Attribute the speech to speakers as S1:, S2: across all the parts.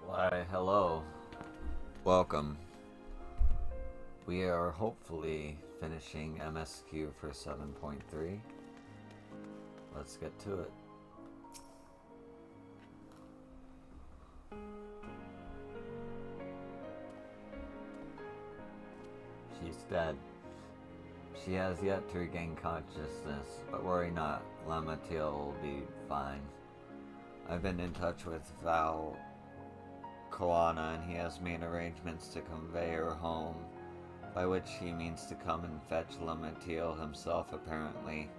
S1: Why, hello. Welcome. We are hopefully finishing MSQ for 7.3. Let's get to it. She's dead. She has yet to regain consciousness, but worry not, Lamatiel will be fine. I've been in touch with Val Koana and he has made arrangements to convey her home, by which he means to come and fetch Lamatiel himself apparently.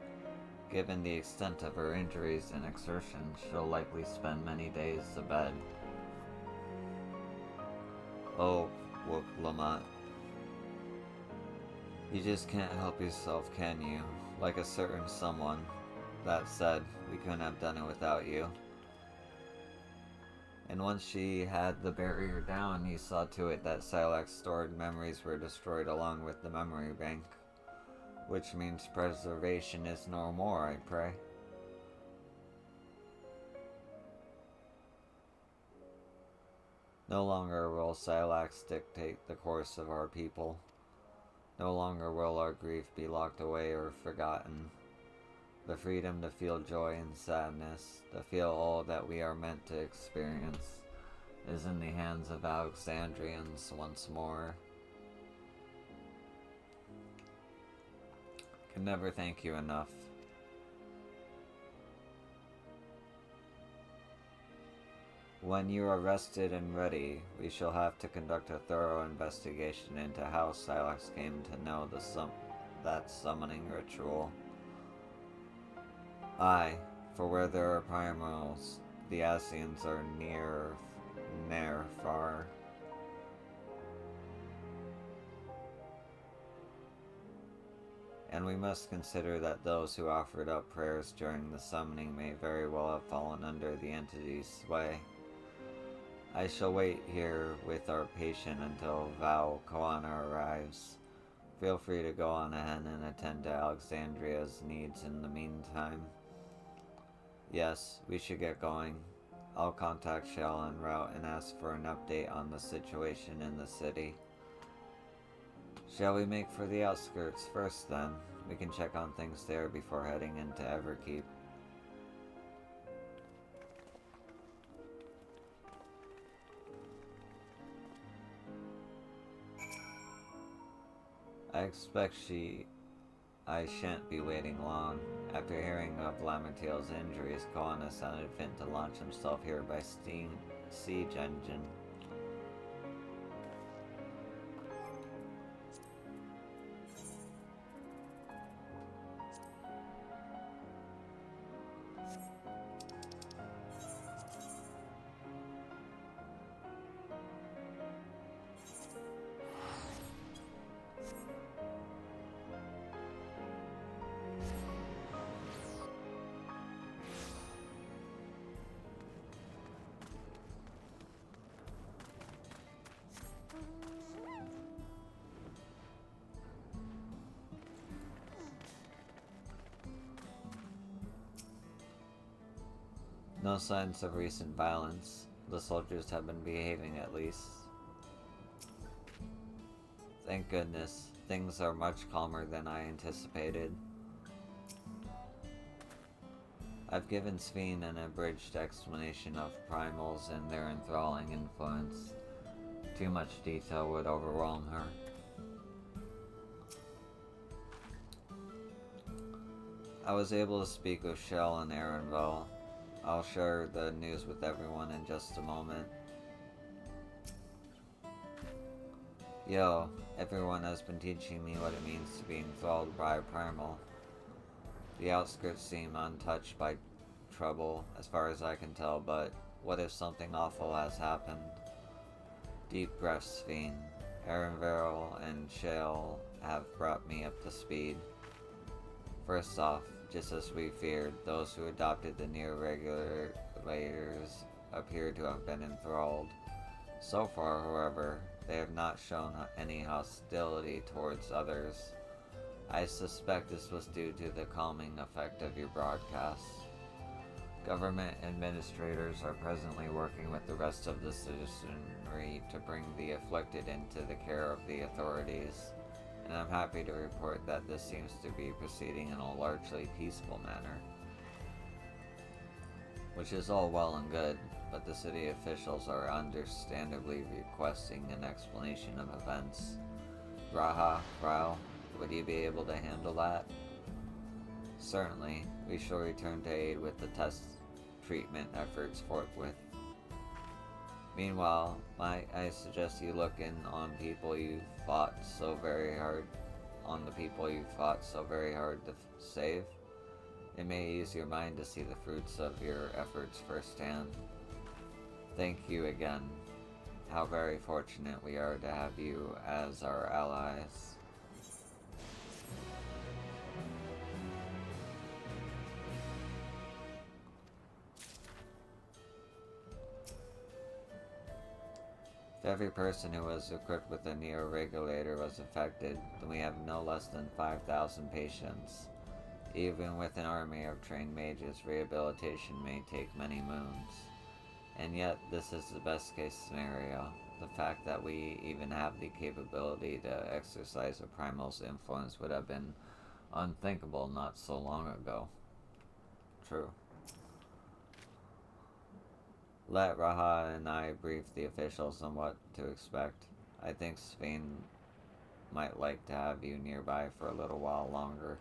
S1: Given the extent of her injuries and exertions, she'll likely spend many days abed. Oh, whooped Lamont. You just can't help yourself, can you? Like a certain someone. That said, we couldn't have done it without you. And once she had the barrier down, he saw to it that Silak's stored memories were destroyed along with the memory bank. Which means preservation is no more, I pray. No longer will Silax dictate the course of our people. No longer will our grief be locked away or forgotten. The freedom to feel joy and sadness, to feel all that we are meant to experience, is in the hands of Alexandrians once more. Can never thank you enough. When you are rested and ready, we shall have to conduct a thorough investigation into how Silax came to know that summoning ritual. Aye, for where there are primals, the Asians are near far. And we must consider that those who offered up prayers during the summoning may very well have fallen under the entity's sway. I shall wait here with our patient until Val Koana arrives. Feel free to go on ahead and attend to Alexandria's needs in the meantime. Yes, we should get going. I'll contact Shell en route and ask for an update on the situation in the city. Shall we make for the outskirts first then? We can check on things there before heading into Everkeep. I expect I shan't be waiting long. After hearing of Lamatiel's injuries, Koana sounded fit to launch himself here by steam siege engine. No signs of recent violence. The soldiers have been behaving at least. Thank goodness, things are much calmer than I anticipated. I've given Sveen an abridged explanation of primals and their enthralling influence. Too much detail would overwhelm her. I was able to speak with Shell and Erenville. I'll share the news with everyone in just a moment. Yo, everyone has been teaching me what it means to be enthralled by a primal. The outskirts seem untouched by trouble, as far as I can tell, but what if something awful has happened? Deep breaths, Fiend. Erenville and Shale have brought me up to speed. First off, just as we feared, those who adopted the near-regulators appear to have been enthralled. So far, however, they have not shown any hostility towards others. I suspect this was due to the calming effect of your broadcast. Government administrators are presently working with the rest of the citizenry to bring the afflicted into the care of the authorities, and I'm happy to report that this seems to be proceeding in a largely peaceful manner. Which is all well and good, but the city officials are understandably requesting an explanation of events. Raha, Rao, would you be able to handle that? Certainly, we shall return to aid with the test treatment efforts forthwith. Meanwhile, might I suggest you look in on the people you fought so very hard to save? It may ease your mind to see the fruits of your efforts firsthand. Thank you again. How very fortunate we are to have you as our allies. If every person who was equipped with a neo-regulator was affected, then we have no less than 5,000 patients. Even with an army of trained mages, rehabilitation may take many moons. And yet, this is the best case scenario. The fact that we even have the capability to exercise a primal's influence would have been unthinkable not so long ago. True. Let Raha and I brief the officials on what to expect. I think Spain might like to have you nearby for a little while longer.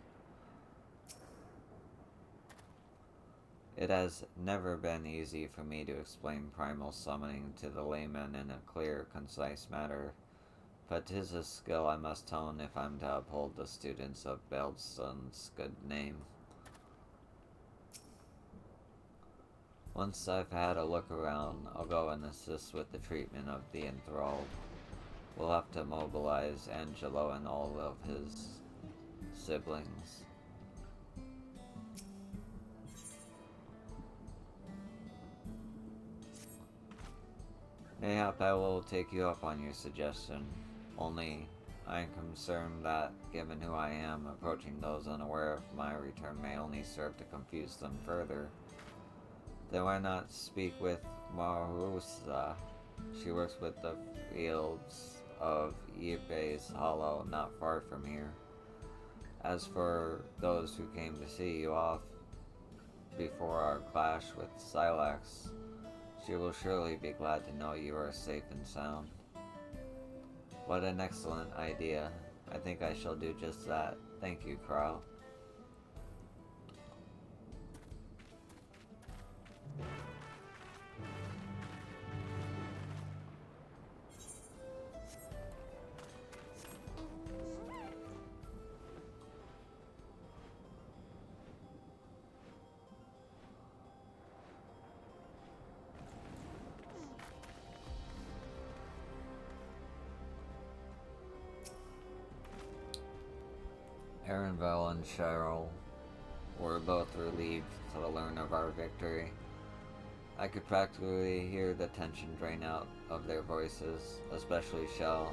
S1: It has never been easy for me to explain primal summoning to the layman in a clear, concise manner, but 'tis a skill I must hone if I'm to uphold the students of Beldson's good name. Once I've had a look around, I'll go and assist with the treatment of the enthralled. We'll have to mobilize Angelo and all of his siblings. Mayhap I will take you up on your suggestion, only I am concerned that, given who I am, approaching those unaware of my return may only serve to confuse them further. Then why not speak with Marusa? She works with the fields of Ibe's Hollow, not far from here. As for those who came to see you off before our clash with Silax, she will surely be glad to know you are safe and sound. What an excellent idea. I think I shall do just that. Thank you, Carl. Erinville and Cheryl were both relieved to learn of our victory. I could practically hear the tension drain out of their voices, especially Shell.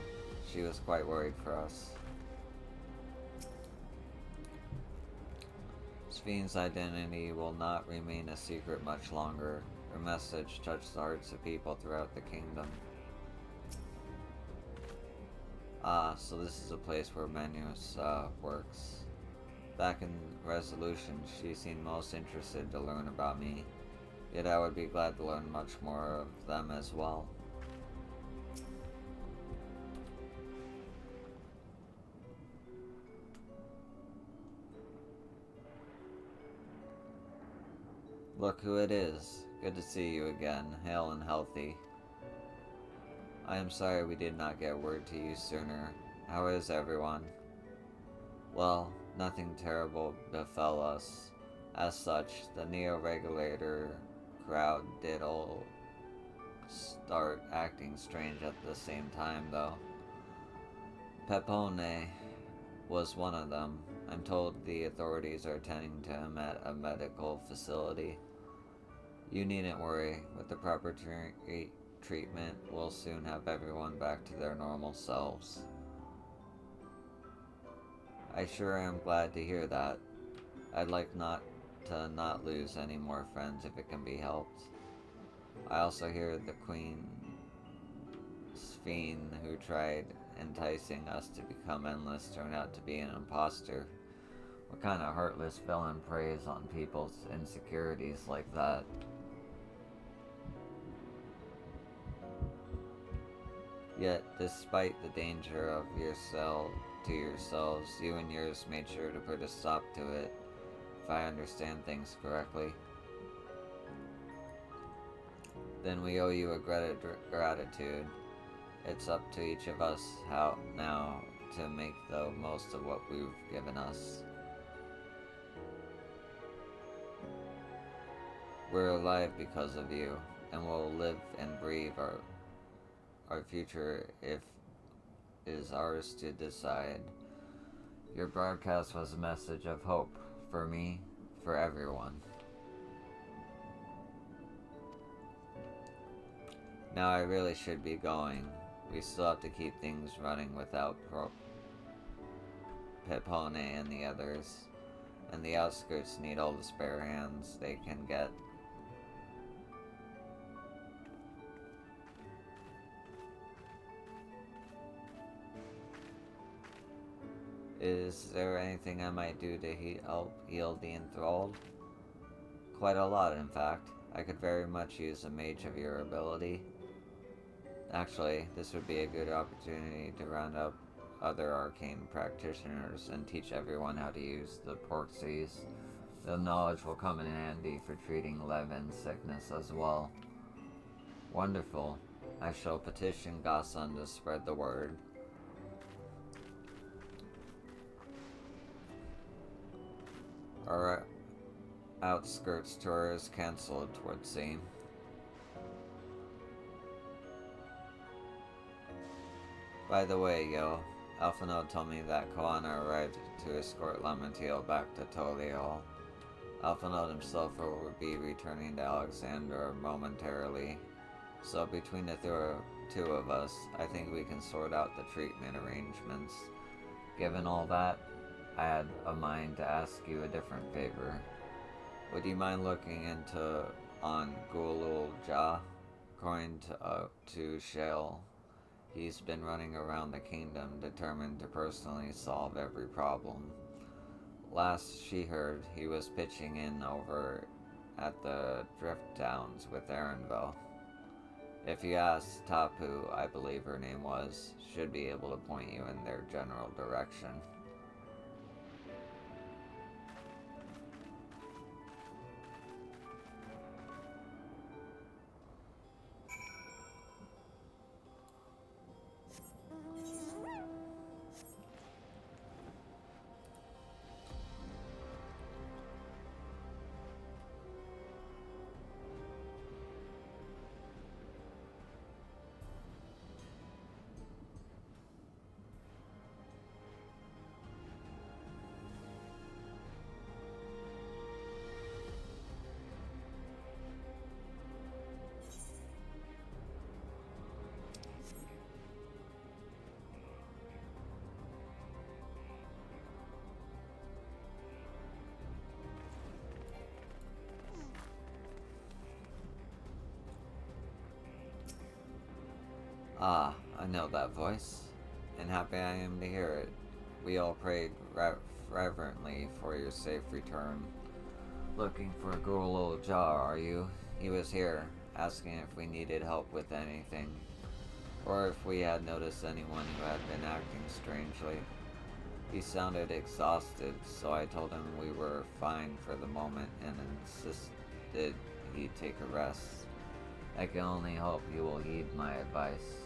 S1: She was quite worried for us. Spheen's identity will not remain a secret much longer. Her message touched the hearts of people throughout the kingdom. Ah, so this is a place where Manus works. Back in Resolution, she seemed most interested to learn about me. Yet I would be glad to learn much more of them as well. Look who it is. Good to see you again, hale and healthy. I am sorry we did not get word to you sooner. How is everyone? Well, nothing terrible befell us. As such, the Neo-Regulator crowd did all start acting strange at the same time, though. Pepone was one of them. I'm told the authorities are tending to him at a medical facility. You needn't worry. With the proper treatment, we'll soon have everyone back to their normal selves. I sure am glad to hear that. I'd like not to not lose any more friends if it can be helped. I also hear the Queen Sphene, who tried enticing us to become endless, turned out to be an imposter. What kind of heartless villain preys on people's insecurities like that? Yet, despite the danger of to yourselves, you and yours made sure to put a stop to it, if I understand things correctly. Then we owe you a gratitude. It's up to each of us how now to make the most of what we've given us. We're alive because of you, and will live and breathe our future if is ours to decide. Your broadcast was a message of hope for me, for everyone. Now I really should be going. We still have to keep things running without Pepone and the others, and the outskirts need all the spare hands they can get. Is there anything I might do to help heal the enthralled? Quite a lot, in fact. I could very much use a mage of your ability. Actually, this would be a good opportunity to round up other arcane practitioners and teach everyone how to use the Porxies. The knowledge will come in handy for treating Levin sickness as well. Wonderful. I shall petition Gasan to spread the word. Our outskirts tour is cancelled, twould seem. By the way, yo, Alphinaud told me that Koana arrived to escort Lamantiel back to Toliol. Alphinaud himself will be returning to Alexandra momentarily, so between the two of us, I think we can sort out the treatment arrangements. Given all that, I had a mind to ask you a different favor. Would you mind looking into on Gulul Ja? According to Shale, he's been running around the kingdom determined to personally solve every problem. Last she heard, he was pitching in over at the Drift Downs with Erenville. If you ask Tapu, I believe her name was, should be able to point you in their general direction. Ah, I know that voice, and happy I am to hear it. We all prayed reverently for your safe return. Looking for Gulul Jar, are you? He was here, asking if we needed help with anything, or if we had noticed anyone who had been acting strangely. He sounded exhausted, so I told him we were fine for the moment and insisted he take a rest. I can only hope you will heed my advice.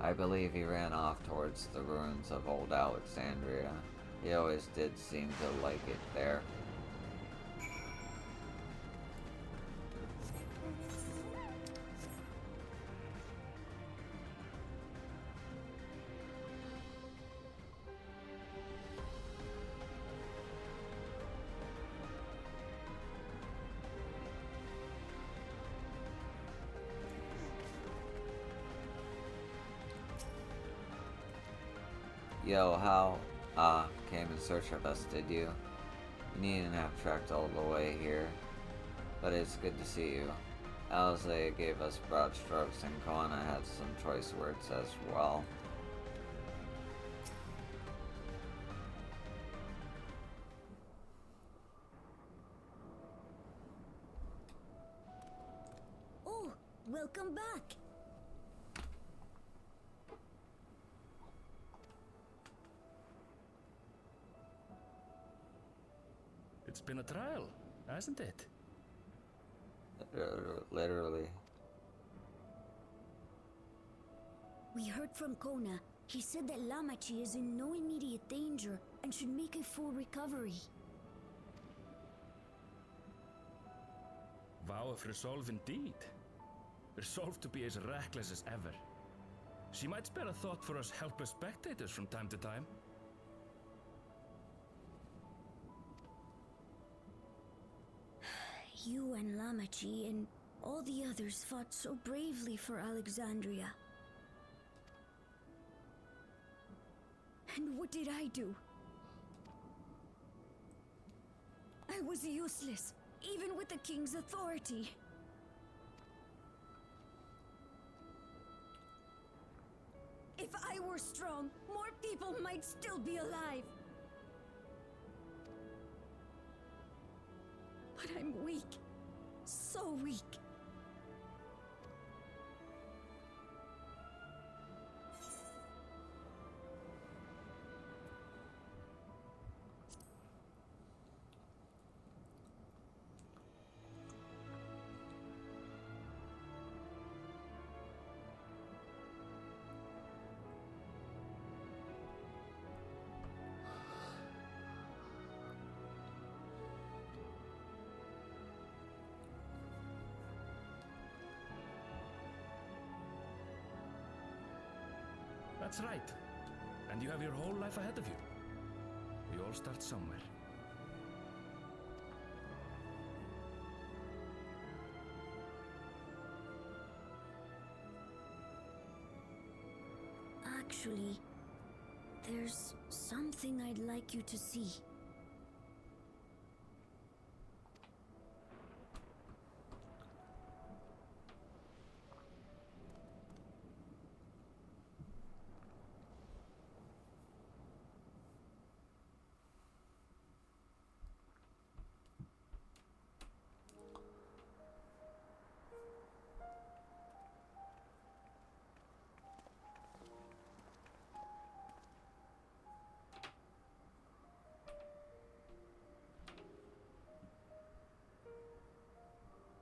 S1: I believe he ran off towards the ruins of old Alexandria. He always did seem to like it there. Yo, how? Came in search of us, did you? You needn't have trekked all the way here, but it's good to see you. Alize gave us broad strokes and Koana had some choice words as well.
S2: Oh, welcome back!
S3: It's been a trial, hasn't it?
S1: Literally.
S2: We heard from Kona. He said that Lamachi is in no immediate danger and should make a full recovery.
S3: Vow of resolve indeed. Resolved to be as reckless as ever. She might spare a thought for us helpless spectators from time to time.
S2: You and Lamachi and all the others fought so bravely for Alexandria. And what did I do? I was useless, even with the king's authority. If I were strong, more people might still be alive. But I'm weak. So weak.
S3: That's right. And you have your whole life ahead of you. We all start somewhere.
S2: Actually, there's something I'd like you to see.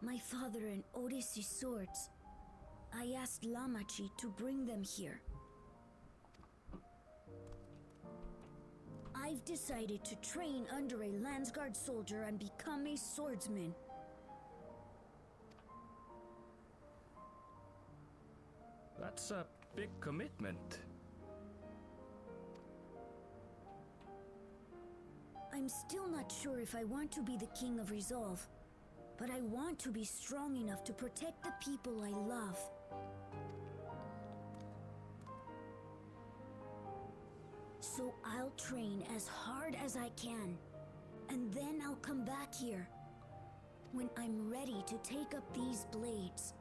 S2: My father and Odyssey's swords. I asked Lamachi to bring them here. I've decided to train under a Landsguard soldier and become a swordsman.
S3: That's a big commitment.
S2: I'm still not sure if I want to be the King of Resolve, but I want to be strong enough to protect the people I love. So I'll train as hard as I can, and then I'll come back here when I'm ready to take up these blades.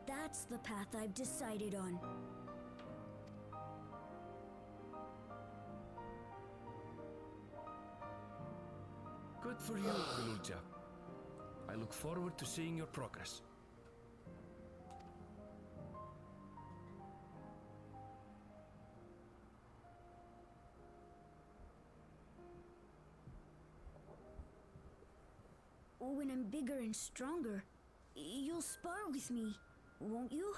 S2: That's the path I've decided on.
S3: Good for you, Kululja. I look forward to seeing your progress.
S2: When I'm bigger and stronger, you'll spar with me, won't you?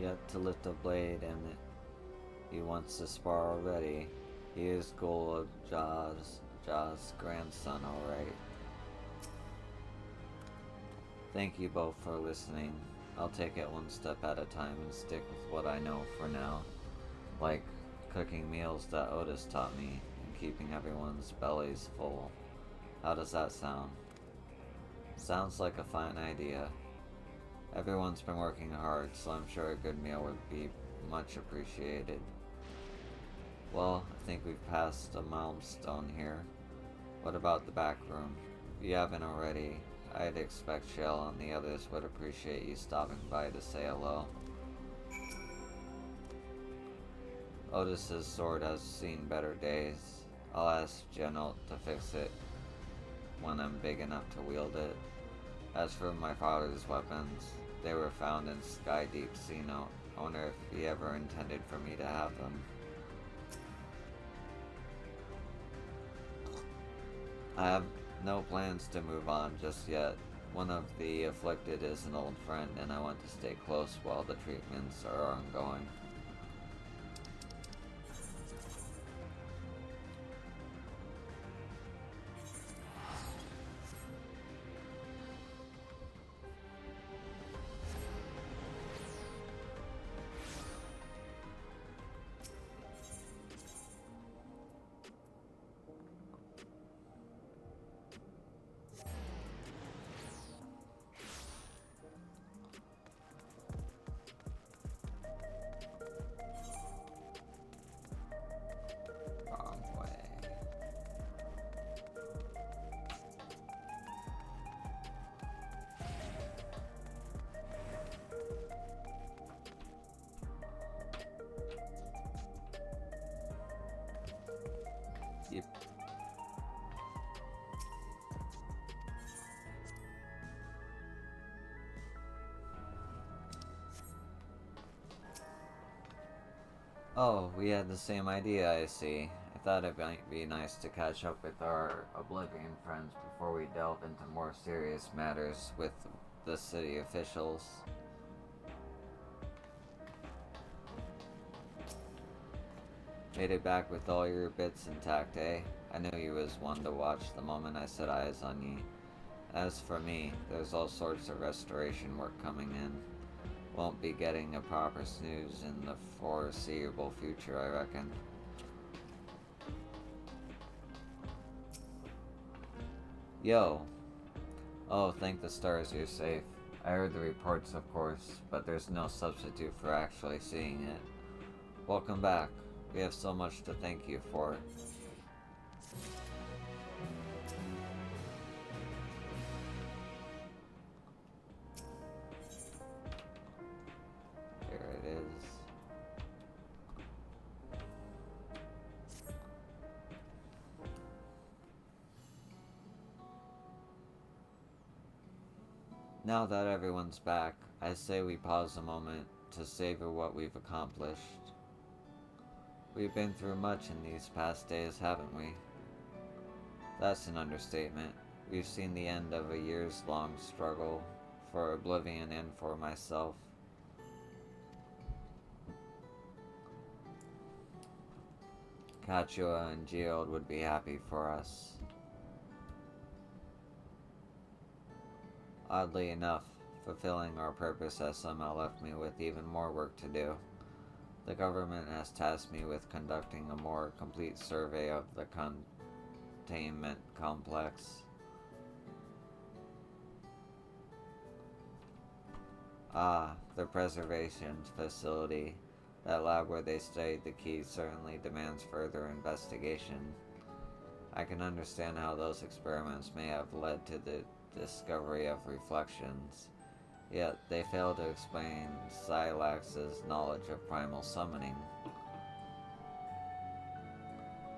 S1: Yet to lift a blade and He wants to spar already. He is Ghoul of Jaw's grandson, alright. Thank you both for listening. I'll take it one step at a time and stick with what I know for now. Like cooking meals that Otis taught me and keeping everyone's bellies full. How does that sound? Sounds like a fine idea. Everyone's been working hard, so I'm sure a good meal would be much appreciated. Well, I think we've passed a milestone here. What about the back room? If you haven't already, I'd expect Shell and the others would appreciate you stopping by to say hello. Otis's sword has seen better days. I'll ask General to fix it when I'm big enough to wield it. As for my father's weapons, they were found in Sky Deep Sea Note. I wonder if he ever intended for me to have them. I have no plans to move on just yet. One of the afflicted is an old friend, and I want to stay close while the treatments are ongoing. Wrong way. Yep. Oh, we had the same idea, I see. I thought it might be nice to catch up with our Oblivion friends before we delve into more serious matters with the city officials. Made it back with all your bits intact, eh? I knew you was one to watch the moment I set eyes on ye. As for me, there's all sorts of restoration work coming in. Won't be getting a proper snooze in the foreseeable future, I reckon. Yo! Oh, thank the stars you're safe. I heard the reports, of course, but there's no substitute for actually seeing it. Welcome back. We have so much to thank you for. Here it is. Now that everyone's back, I say we pause a moment to savor what we've accomplished. We've been through much in these past days, haven't we? That's an understatement. We've seen the end of a years-long struggle for Oblivion and for myself. Kachua and Geode would be happy for us. Oddly enough, fulfilling our purpose has somehow left me with even more work to do. The government has tasked me with conducting a more complete survey of the containment complex. Ah, the preservation facility. That lab where they studied the keys certainly demands further investigation. I can understand how those experiments may have led to the discovery of reflections, yet they fail to explain Silax's knowledge of primal summoning.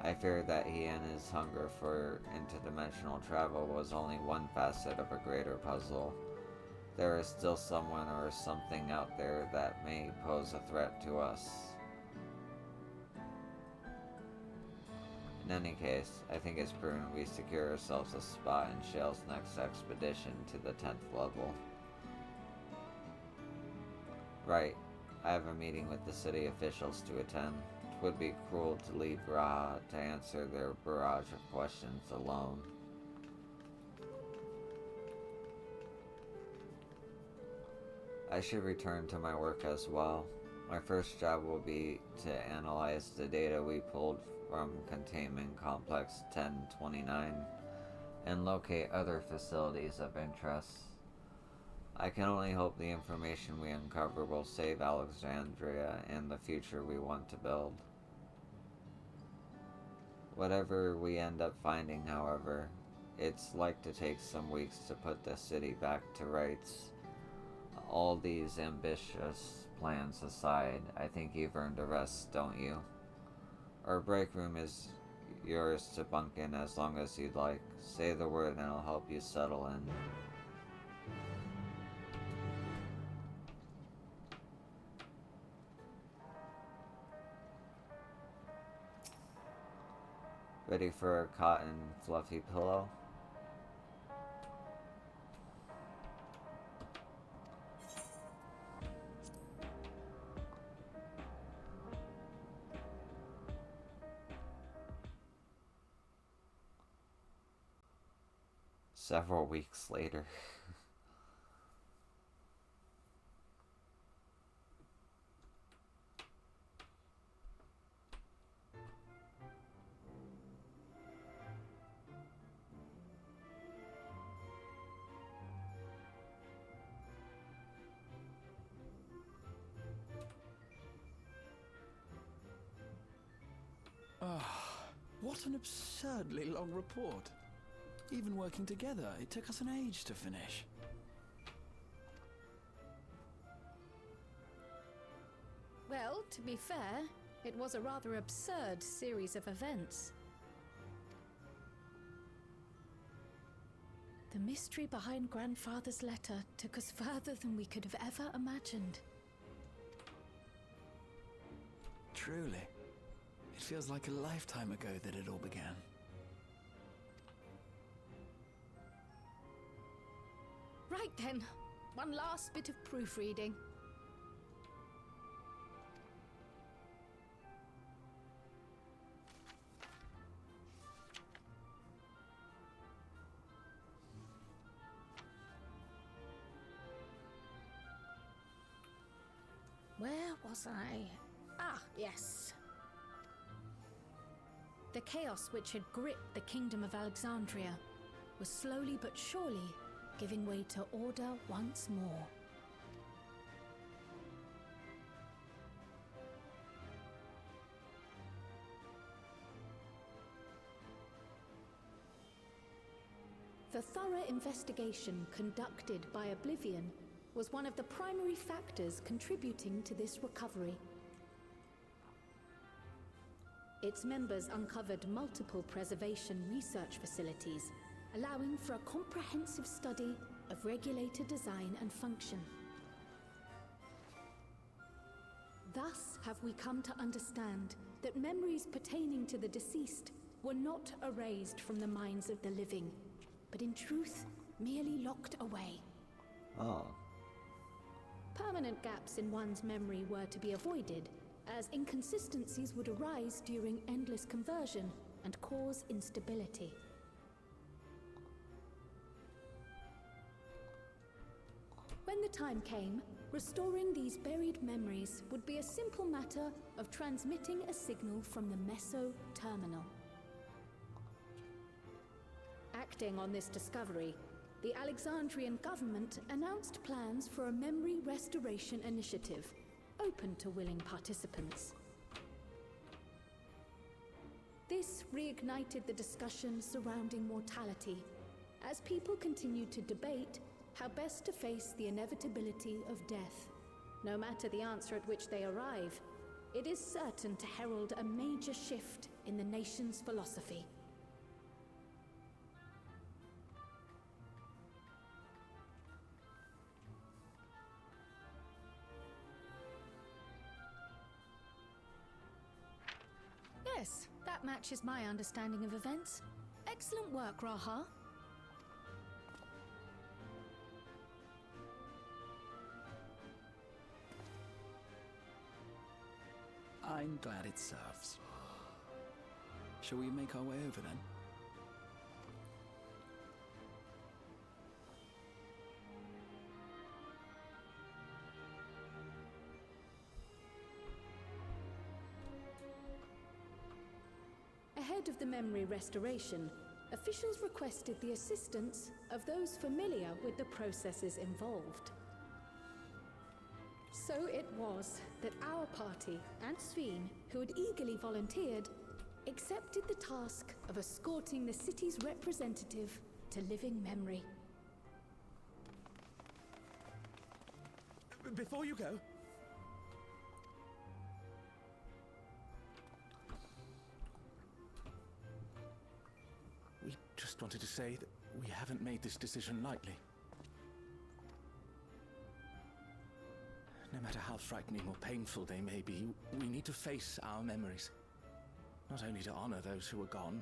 S1: I fear that he and his hunger for interdimensional travel was only one facet of a greater puzzle. There is still someone or something out there that may pose a threat to us. In any case, I think it's prudent we secure ourselves a spot in Shell's next expedition to the 10th level. Right, I have a meeting with the city officials to attend. would be cruel to leave Ra to answer their barrage of questions alone. I should return to my work as well. My first job will be to analyze the data we pulled from Containment Complex 1029 and locate other facilities of interest. I can only hope the information we uncover will save Alexandria and the future we want to build. Whatever we end up finding, however, it's like to take some weeks to put the city back to rights. All these ambitious plans aside, I think you've earned a rest, don't you? Our break room is yours to bunk in as long as you'd like. Say the word and I'll help you settle in. Ready for a cotton fluffy pillow? Several weeks later.
S4: What an absurdly long report. Even working together, it took us an age to finish.
S5: Well, to be fair, it was a rather absurd series of events. The mystery behind Grandfather's letter took us further than we could have ever imagined.
S4: Truly. It feels like a lifetime ago that it all began.
S5: Right then, one last bit of proofreading. Where was I? Ah, yes. The chaos which had gripped the kingdom of Alexandria was slowly but surely giving way to order once more. The thorough investigation conducted by Oblivion was one of the primary factors contributing to this recovery. Its members uncovered multiple preservation research facilities, allowing for a comprehensive study of regulator design and function. Thus have we come to understand that memories pertaining to the deceased were not erased from the minds of the living, but in truth, merely locked away.
S1: Oh.
S5: Permanent gaps in one's memory were to be avoided, as inconsistencies would arise during endless conversion and cause instability. When the time came, restoring these buried memories would be a simple matter of transmitting a signal from the meso-terminal. Acting on this discovery, the Alexandrian government announced plans for a memory restoration initiative, open to willing participants. This reignited the discussion surrounding mortality, as people continued to debate how best to face the inevitability of death. No matter the answer at which they arrive, it is certain to herald a major shift in the nation's philosophy. Yes, that matches my understanding of events. Excellent work, Raha.
S4: I'm glad it serves. Shall we make our way over then?
S5: Ahead of the memory restoration, officials requested the assistance of those familiar with the processes involved. So it was that our party and Sveen, who had eagerly volunteered, accepted the task of escorting the city's representative to living memory.
S6: Before you go, we just wanted to say that we haven't made this decision lightly. No matter how frightening or painful they may be, we need to face our memories. Not only to honor those who are gone,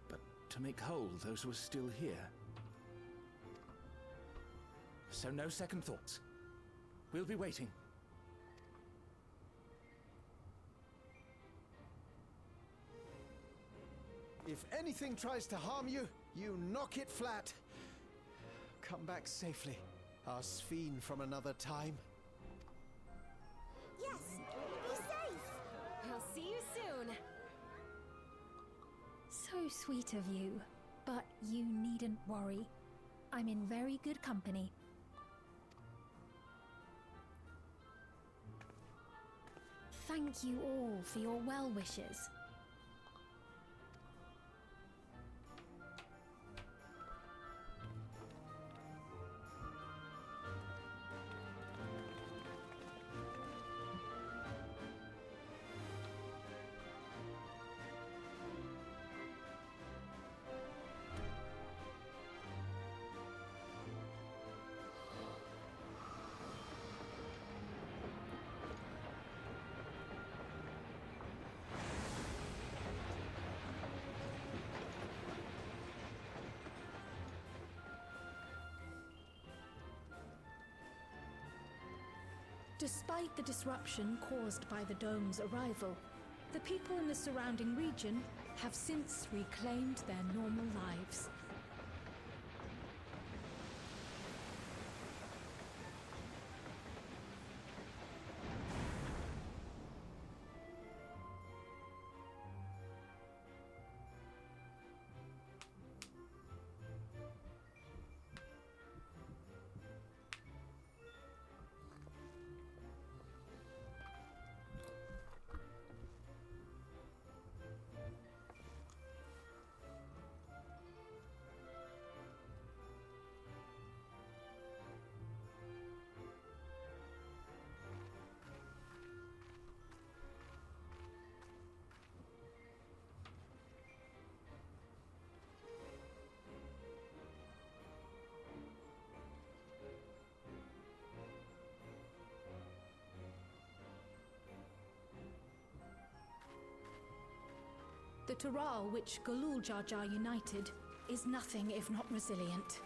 S6: but to make whole those who are still here. So no second thoughts. We'll be waiting.
S7: If anything tries to harm you, you knock it flat. Come back safely, our Sveen from another time.
S8: Yes, be safe. I'll see you soon.
S9: So sweet of you, but you needn't worry. I'm in very good company. Thank you all for your well wishes.
S5: Despite the disruption caused by the dome's arrival, the people in the surrounding region have since reclaimed their normal lives. The Taral which Galul Jar Jar united is nothing if not resilient.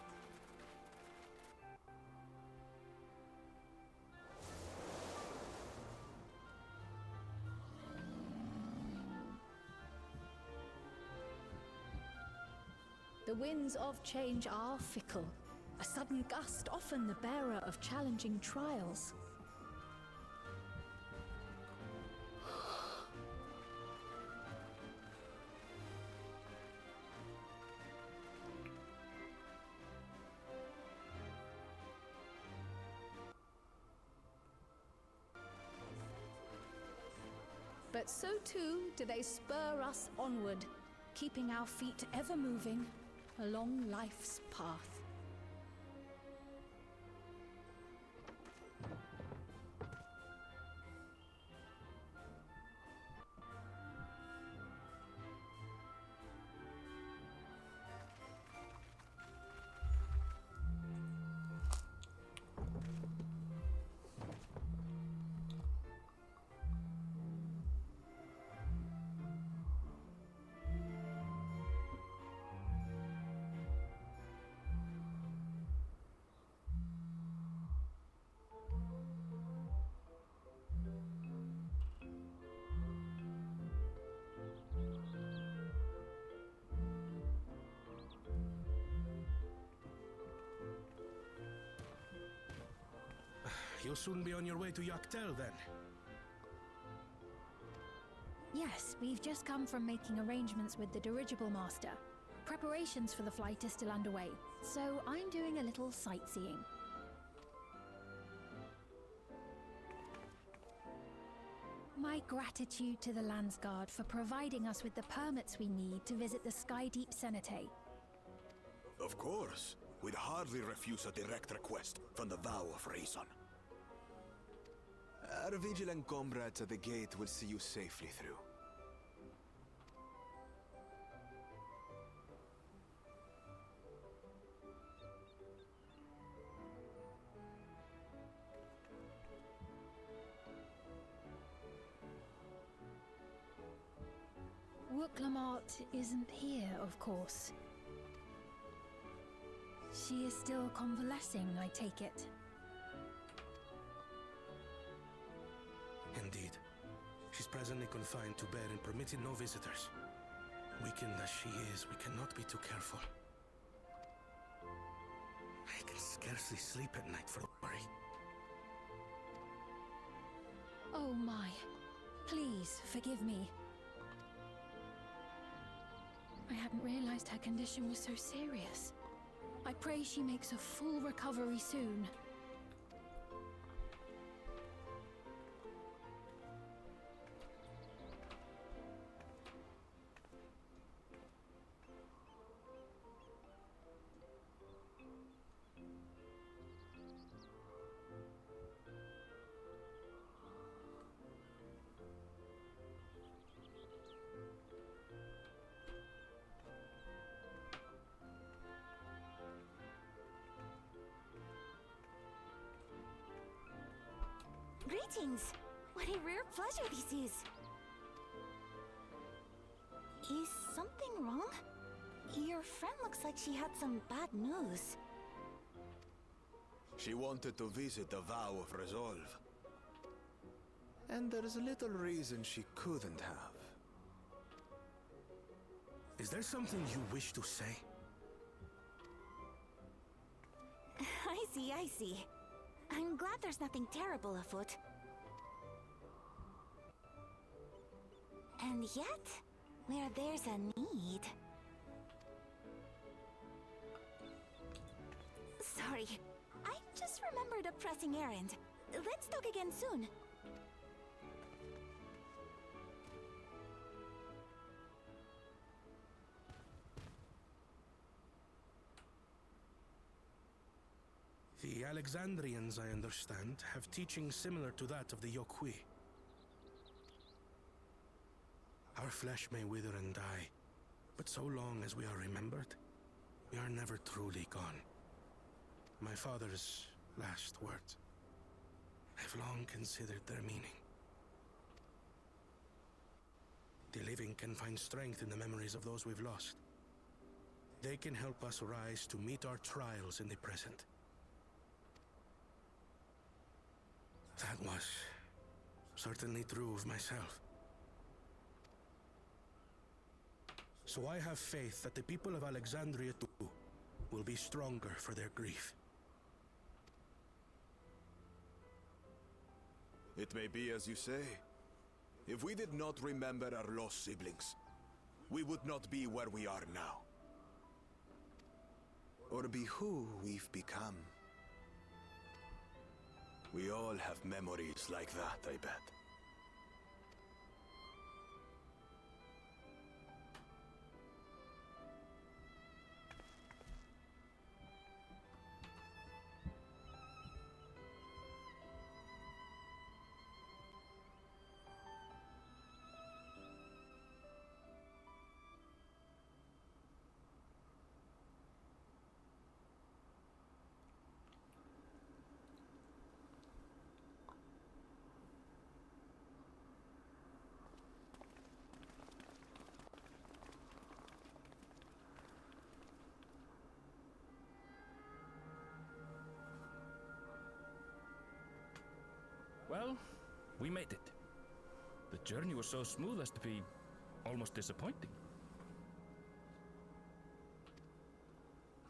S5: The winds of change are fickle. A sudden gust often the bearer of challenging trials. But so too do they spur us onward, keeping our feet ever moving along life's path.
S10: You'll soon be on your way to Yaktel, then.
S9: Yes, we've just come from making arrangements with the dirigible master. Preparations for the flight are still underway, so I'm doing a little sightseeing. My gratitude to the Landsguard for providing us with the permits we need to visit the Skydeep Cenotaph.
S11: Of course. We'd hardly refuse a direct request from the vow of reason.
S12: Our vigilant comrades at the gate will see you safely through.
S9: Wooklamart isn't here, of course. She is still convalescing, I take it.
S10: Indeed. She's presently confined to bed and permitted no visitors. Weakened as she is, we cannot be too careful. I can scarcely sleep at night for worry.
S9: Oh my. Please, forgive me. I hadn't realized her condition was so serious. I pray she makes a full recovery soon.
S8: Greetings! What a rare pleasure this is! Is something wrong? Your friend looks like she had some bad news.
S11: She wanted to visit the vow of resolve.
S12: And there's little reason she couldn't have.
S10: Is there something you wish to say?
S8: I see. I'm glad there's nothing terrible afoot. And yet, where there's a need... Sorry, I just remembered a pressing errand. Let's talk again soon.
S10: The Alexandrians, I understand, have teachings similar to that of the Yokui. Our flesh may wither and die, but so long as we are remembered, we are never truly gone. My father's last words. I've long considered their meaning. The living can find strength in the memories of those we've lost. They can help us rise to meet our trials in the present. That was certainly true of myself. So I have faith that the people of Alexandria too will be stronger for their grief.
S11: It may be as you say. If we did not remember our lost siblings, we would not be where we are now.
S12: Or be who we've become.
S11: We all have memories like that, I bet.
S3: Well, we made it. The journey was so smooth as to be almost disappointing.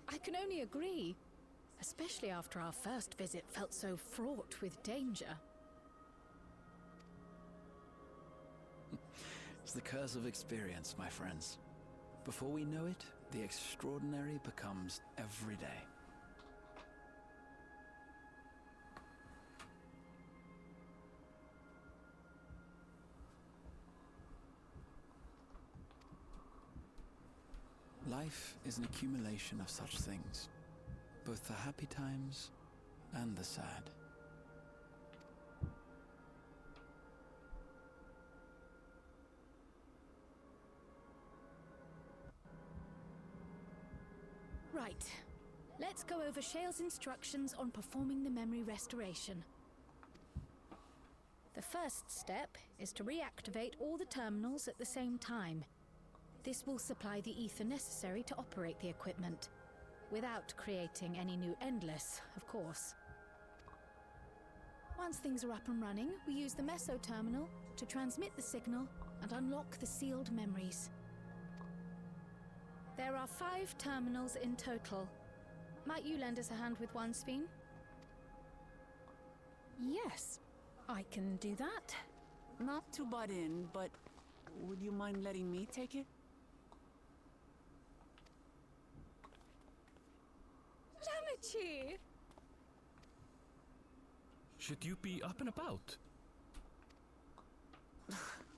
S5: I can only agree. especially after our first visit felt so fraught with danger.
S4: It's the curse of experience, my friends. Before we know it, the extraordinary becomes every day. Life is an accumulation of such things, both the happy times and the sad.
S5: Right. Let's go over Shale's instructions on performing the memory restoration. The first step is to reactivate all the terminals at the same time. This will supply the ether necessary to operate the equipment, without creating any new endless, of course. Once things are up and running, we use the meso terminal to transmit the signal and unlock the sealed memories. There are 5 terminals in total. Might you lend us a hand with one, Sphene?
S9: Yes, I can do that.
S13: Not to butt in, but would you mind letting me take it?
S9: Lamichi!
S3: Should you be up and about?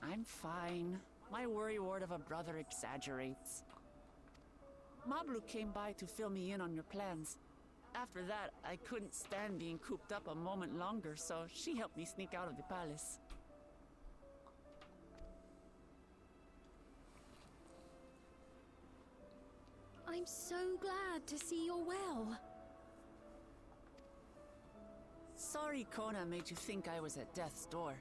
S13: I'm fine. My worrywart of a brother exaggerates. Mablu came by to fill me in on your plans. After that, I couldn't stand being cooped up a moment longer, so she helped me sneak out of the palace.
S9: I'm so glad to see you're well.
S13: Sorry Kona made you think I was at death's door.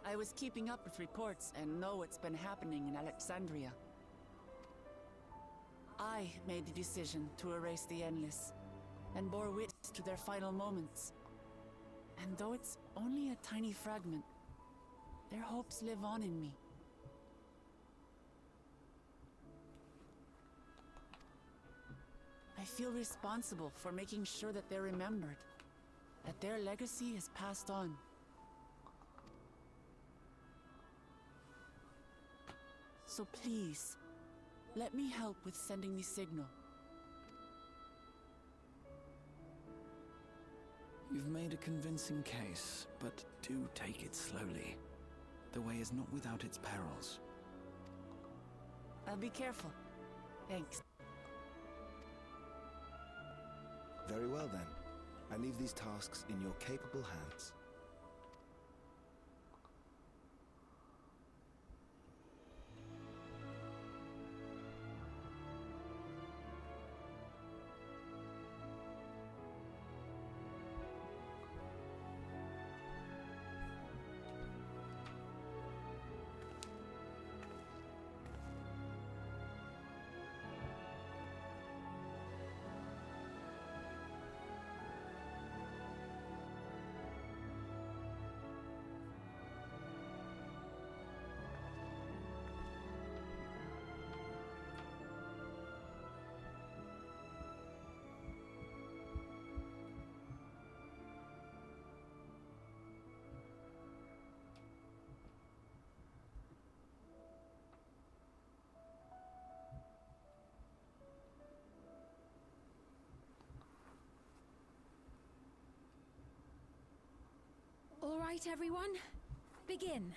S13: I was keeping up with reports and know what's been happening in Alexandria. I made the decision to erase the Endless, and bore witness to their final moments. And though it's only a tiny fragment, their hopes live on in me. I feel responsible for making sure that they're remembered, that their legacy is passed on. So please, let me help with sending the signal.
S4: You've made a convincing case, but do take it slowly. The way is not without its perils.
S13: I'll be careful. Thanks.
S12: Very well then. I leave these tasks in your capable hands.
S9: All right, everyone. Begin.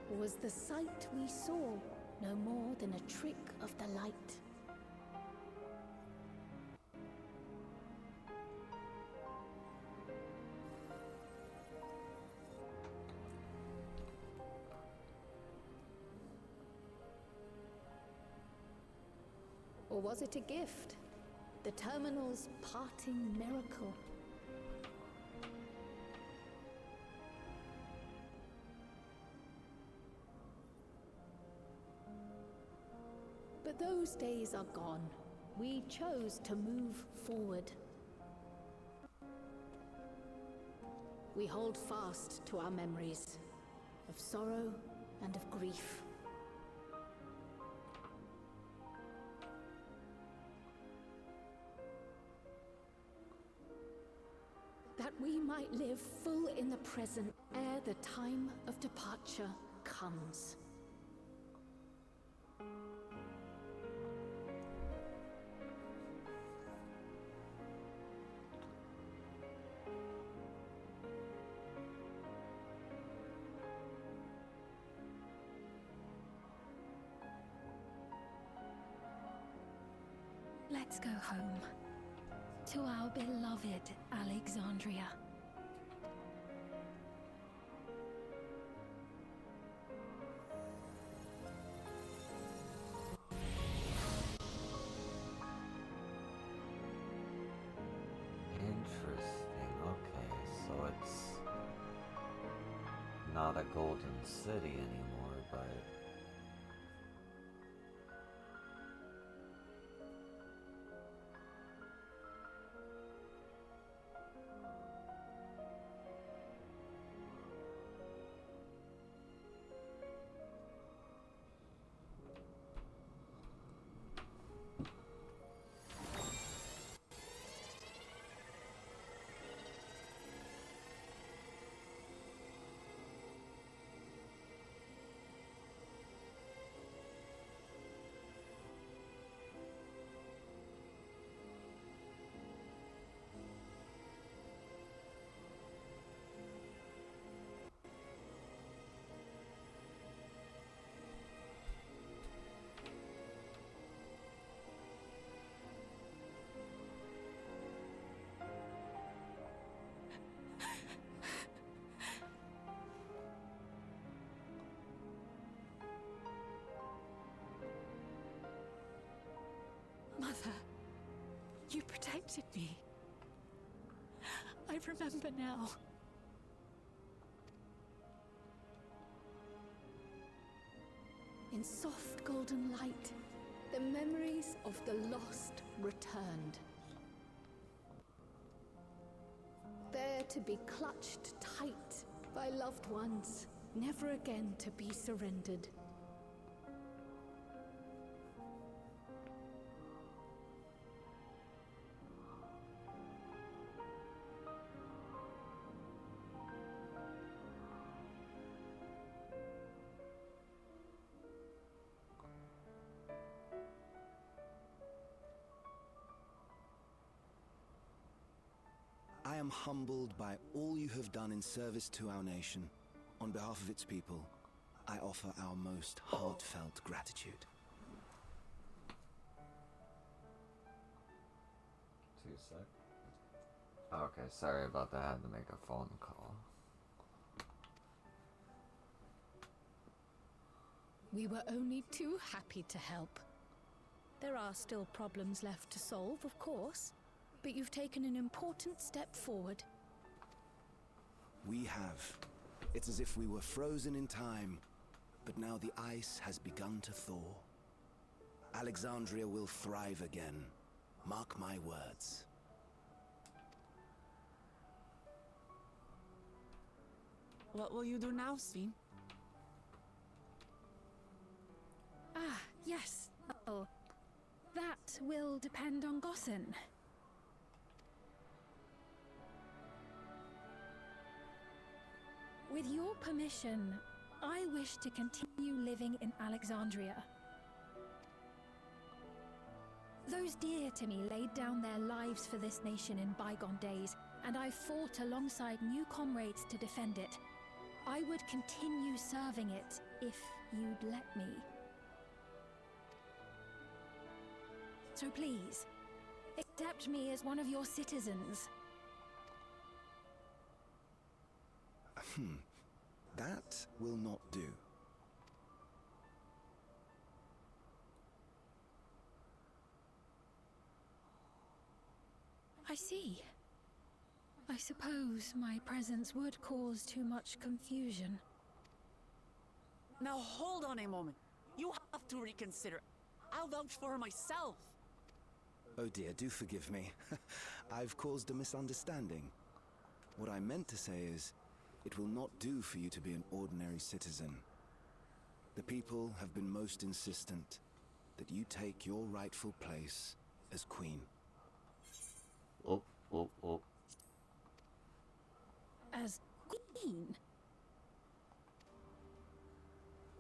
S5: Or was the sight we saw no more than a trick of the light? Or was it a gift? The terminal's parting miracle? But those days are gone. We chose to move forward. We hold fast to our memories of sorrow and of grief. That we might live full in the present ere the time of departure comes.
S9: Let's go home. To our beloved Alexandria.
S1: Interesting. Okay, so it's not a golden city anymore, but
S5: Mother, you protected me. I remember now. In soft golden light, the memories of the lost returned. There to be clutched tight by loved ones, never again to be surrendered.
S12: I am humbled by all you have done in service to our nation. On behalf of its people, I offer our most heartfelt gratitude.
S1: 2 sec. Okay, sorry about that. I had to make a phone call.
S5: We were only too happy to help. There are still problems left to solve, of course, but you've taken an important step forward.
S12: We have. It's as if we were frozen in time, but now the ice has begun to thaw. Alexandria will thrive again. Mark my words.
S13: What will you do now, Sven?
S9: Ah, yes. Oh, that will depend on Gossen. With your permission, I wish to continue living in Alexandria. Those dear to me laid down their lives for this nation in bygone days, and I fought alongside new comrades to defend it. I would continue serving it if you'd let me. So please, accept me as one of your citizens.
S12: That will not do.
S9: I see. I suppose my presence would cause too much confusion.
S13: Now hold on a moment. You have to reconsider. I'll vouch for her myself.
S12: Oh dear, do forgive me. I've caused a misunderstanding. What I meant to say is, it will not do for you to be an ordinary citizen. The people have been most insistent that you take your rightful place as queen.
S1: Oh, oh, oh.
S9: As queen?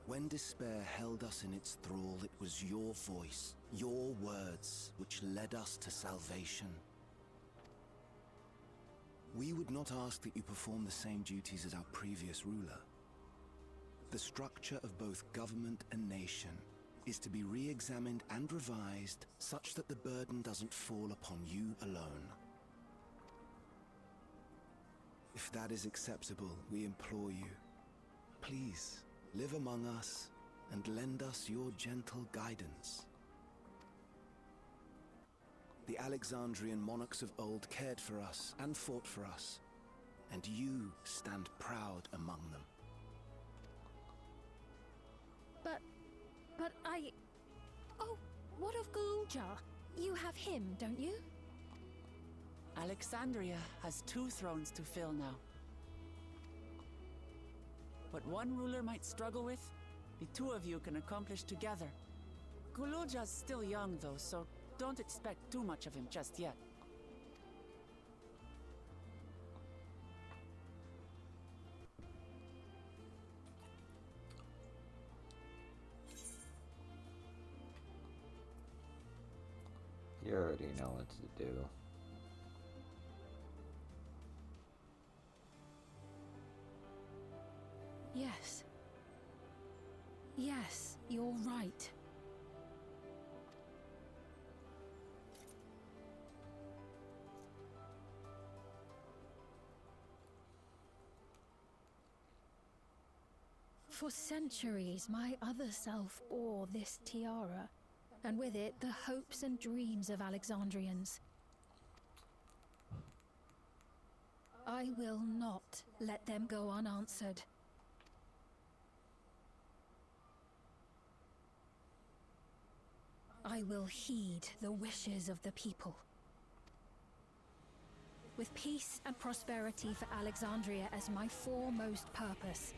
S12: When despair held us in its thrall, it was your voice, your words, which led us to salvation. We would not ask that you perform the same duties as our previous ruler. The structure of both government and nation is to be re-examined and revised such that the burden doesn't fall upon you alone. If that is acceptable, we implore you, please live among us and lend us your gentle guidance. The Alexandrian monarchs of old cared for us and fought for us, and you stand proud among them.
S9: But I... Oh, what of Galuja? You have him, don't you?
S13: Alexandria has 2 thrones to fill now. What one ruler might struggle with, the 2 of you can accomplish together. Guluja's still young though, so don't expect too much of him just yet.
S1: You already know what to do.
S9: Yes. Yes, you're right. For centuries, my other self bore this tiara, and with it the hopes and dreams of Alexandrians. I will not let them go unanswered. I will heed the wishes of the people. With peace and prosperity for Alexandria as my foremost purpose,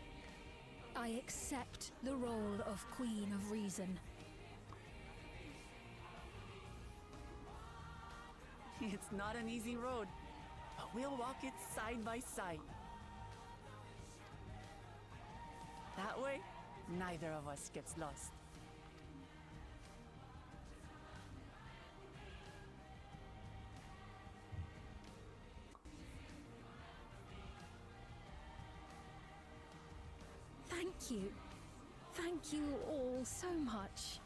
S9: I accept the role of Queen of Reason.
S13: It's not an easy road, but we'll walk it side by side. That way, neither of us gets lost.
S9: Thank you. Thank you all so much.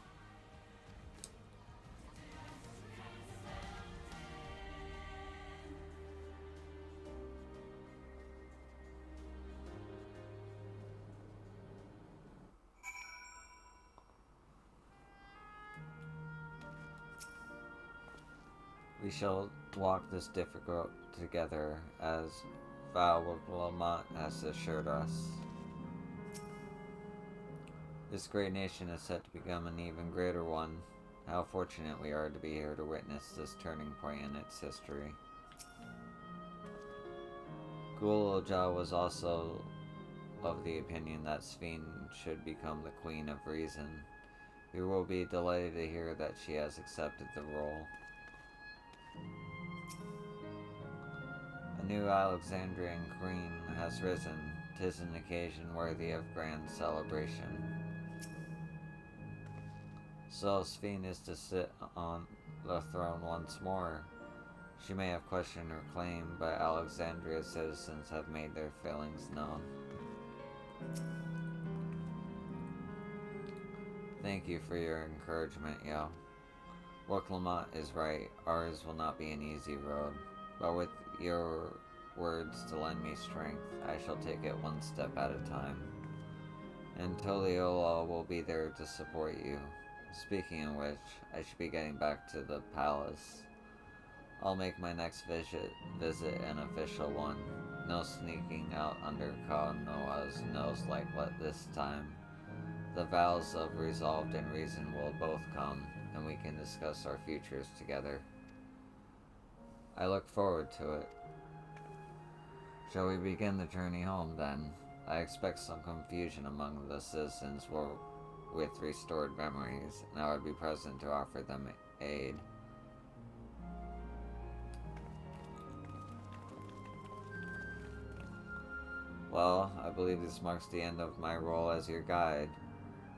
S1: We shall walk this difficult together, as Val of Lamont has assured us. This great nation is set to become an even greater one. How fortunate we are to be here to witness this turning point in its history. Gul'Oja was also of the opinion that Sphene should become the Queen of Reason. We will be delighted to hear that she has accepted the role. A new Alexandrian queen has risen. 'Tis an occasion worthy of grand celebration. So Sphene is to sit on the throne once more. She may have questioned her claim, but Alexandria's citizens have made their feelings known. Thank you for your encouragement, yo. Lamont is right. Ours will not be an easy road. But with your words to lend me strength, I shall take it one step at a time. And Toliola will be there to support you. Speaking of which, I should be getting back to the palace. I'll make my next visit an official one. No sneaking out under Kaanoa's nose like this time. The vows of resolved and reason will both come, and we can discuss our futures together. I look forward to it. Shall we begin the journey home, then? I expect some confusion among the citizens with restored memories, and I would be present to offer them aid. Well, I believe this marks the end of my role as your guide.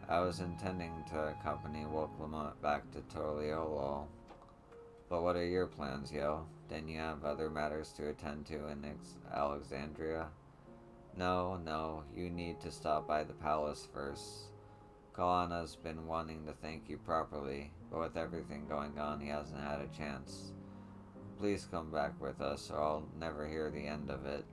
S1: I was intending to accompany Lamont back to Toliolo. But what are your plans, yo? Didn't you have other matters to attend to in Alexandria? No, you need to stop by the palace first. Kalana's been wanting to thank you properly, but with everything going on, he hasn't had a chance. Please come back with us, or I'll never hear the end of it.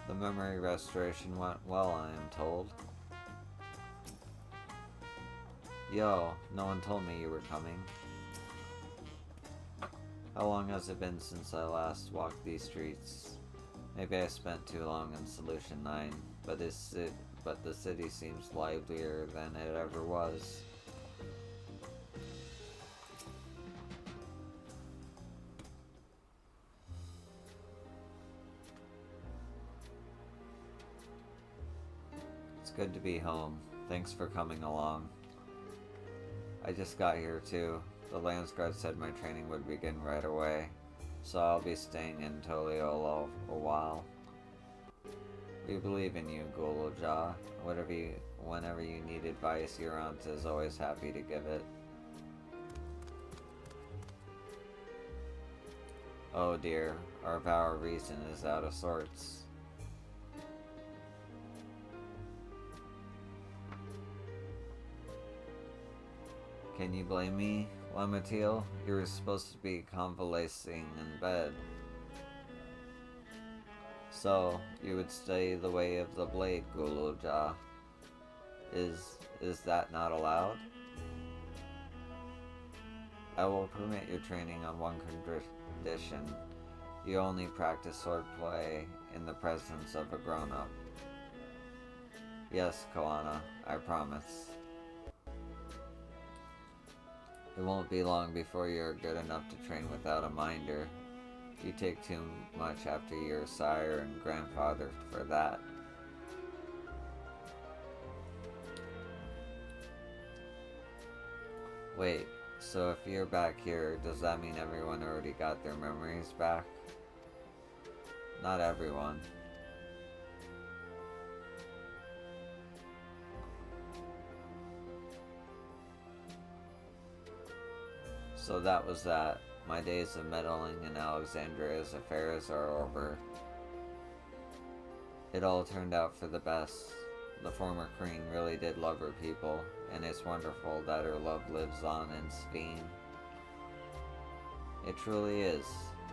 S1: The memory restoration went well, I am told. Yo, no one told me you were coming. How long has it been since I last walked these streets? Maybe I spent too long in Solution 9, but the city seems livelier than it ever was. It's good to be home. Thanks for coming along. I just got here too. The Landsguard said my training would begin right away, so I'll be staying in Toliolo a while. We believe in you, Gululja. Whenever you need advice, your aunt is always happy to give it. Oh dear, our vow of reason is out of sorts. Can you blame me, Lamatiel? You were supposed to be convalescing in bed. So, you would stay the way of the blade, Gululja. Is that not allowed? I will permit your training on one condition. You only practice swordplay in the presence of a grown-up. Yes, Kalana, I promise. It won't be long before you're good enough to train without a minder. You take too much after your sire and grandfather for that. Wait, so if you're back here, does that mean everyone already got their memories back? Not everyone. So that was that. My days of meddling in Alexandria's affairs are over. It all turned out for the best. The former queen really did love her people, and it's wonderful that her love lives on in Sphene. It truly is.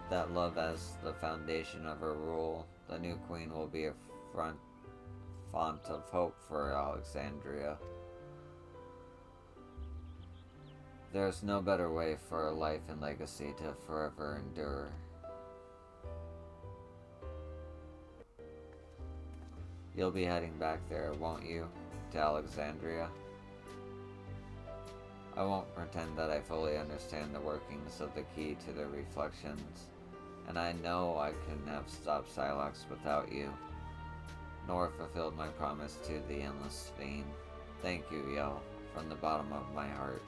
S1: That love as the foundation of her rule, the new queen will be a font of hope for Alexandria. There's no better way for a life and legacy to forever endure. You'll be heading back there, won't you? To Alexandria? I won't pretend that I fully understand the workings of the key to the reflections, and I know I couldn't have stopped Silox without you, nor fulfilled my promise to the Endless Fiend. Thank you, Yo, from the bottom of my heart.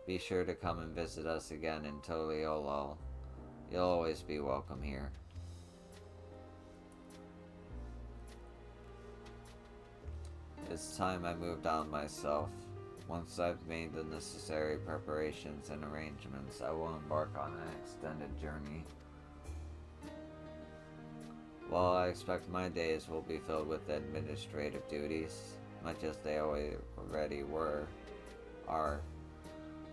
S1: Be sure to come and visit us again in Toliolo. You'll always be welcome here. It's time I moved on myself. Once I've made the necessary preparations and arrangements, I will embark on an extended journey. While I expect my days will be filled with administrative duties, much as they already are,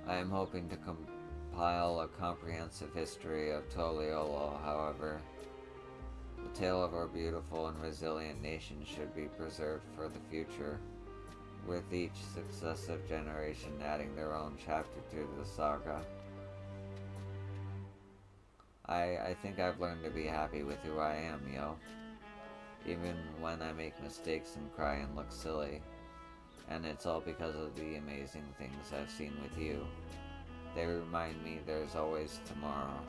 S1: I am hoping to compile a comprehensive history of Toliolo, however. The tale of our beautiful and resilient nation should be preserved for the future, with each successive generation adding their own chapter to the saga. I think I've learned to be happy with who I am, Yo. Even when I make mistakes and cry and look silly. And it's all because of the amazing things I've seen with you. They remind me there's always tomorrow.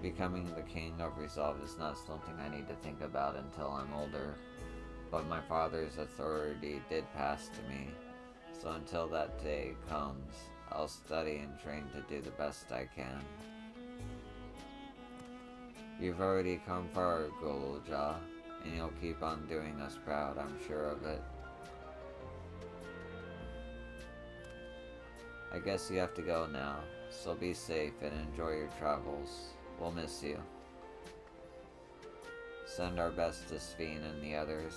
S1: Becoming the king of Resolve is not something I need to think about until I'm older. But my father's authority did pass to me. So until that day comes, I'll study and train to do the best I can. You've already come far, Gulja, and you'll keep on doing us proud, I'm sure of it. I guess you have to go now, so be safe and enjoy your travels. We'll miss you. Send our best to Sphene and the others.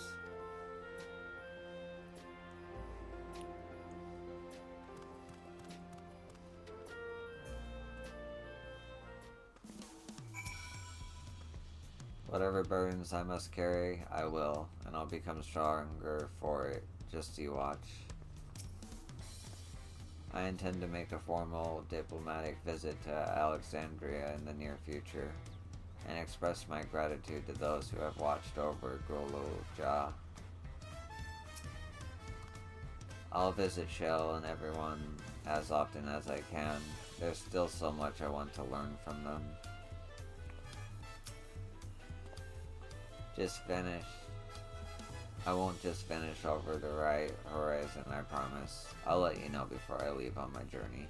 S1: Whatever burdens I must carry, I will, and I'll become stronger for it. Just you watch. I intend to make a formal diplomatic visit to Alexandria in the near future, and express my gratitude to those who have watched over Gulja. I'll visit Shell and everyone as often as I can. There's still so much I want to learn from them. I won't just finish over the right horizon, I promise. I'll let you know before I leave on my journey.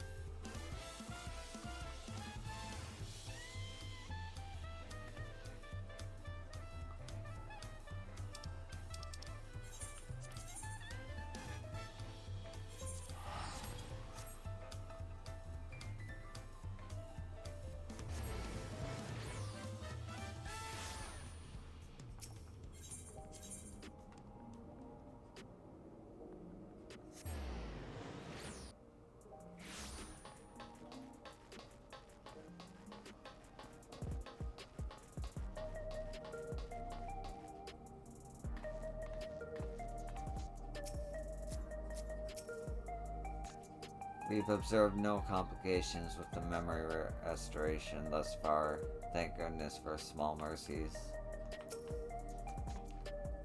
S1: We've observed no complications with the memory restoration thus far. Thank goodness for small mercies.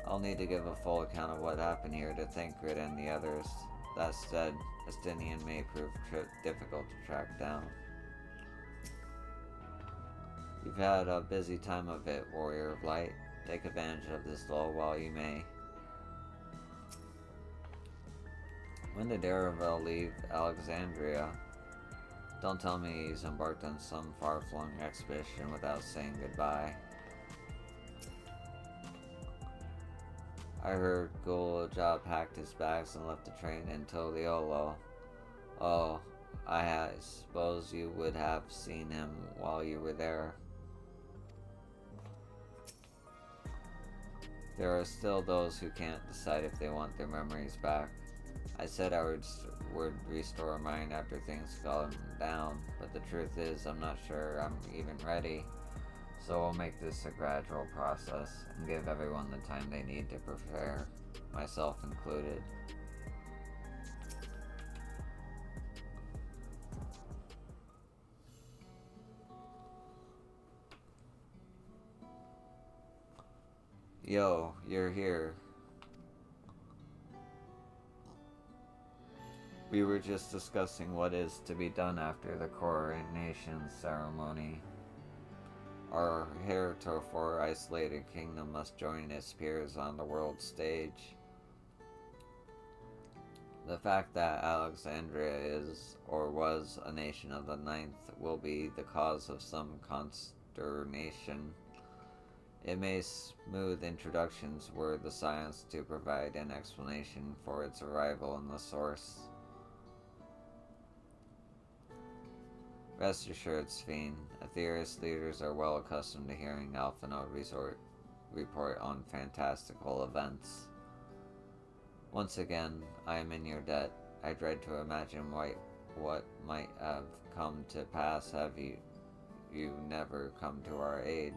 S1: I'll need to give a full account of what happened here to Thancred and the others. That said, Estinian may prove difficult to track down. You've had a busy time of it, Warrior of Light. Take advantage of this lull while you may. When did Aravel leave Alexandria? Don't tell me he's embarked on some far-flung expedition without saying goodbye. I heard Gulja packed his bags and left the train in Toliolo. Oh, I suppose you would have seen him while you were there. There are still those who can't decide if they want their memories back. I said I would restore mine after things calm down, but the truth is I'm not sure I'm even ready. So I'll make this a gradual process and give everyone the time they need to prepare, myself included. Yo, you're here. We were just discussing what is to be done after the coronation ceremony. Our heretofore isolated kingdom must join its peers on the world stage. The fact that Alexandria is, or was, a nation of the ninth will be the cause of some consternation. It may smooth introductions were the science to provide an explanation for its arrival in the source. Rest assured, Sphene, Aetherius leaders are well accustomed to hearing Alphinaud report on fantastical events. Once again, I am in your debt. I dread to imagine what might have come to pass have you never come to our aid.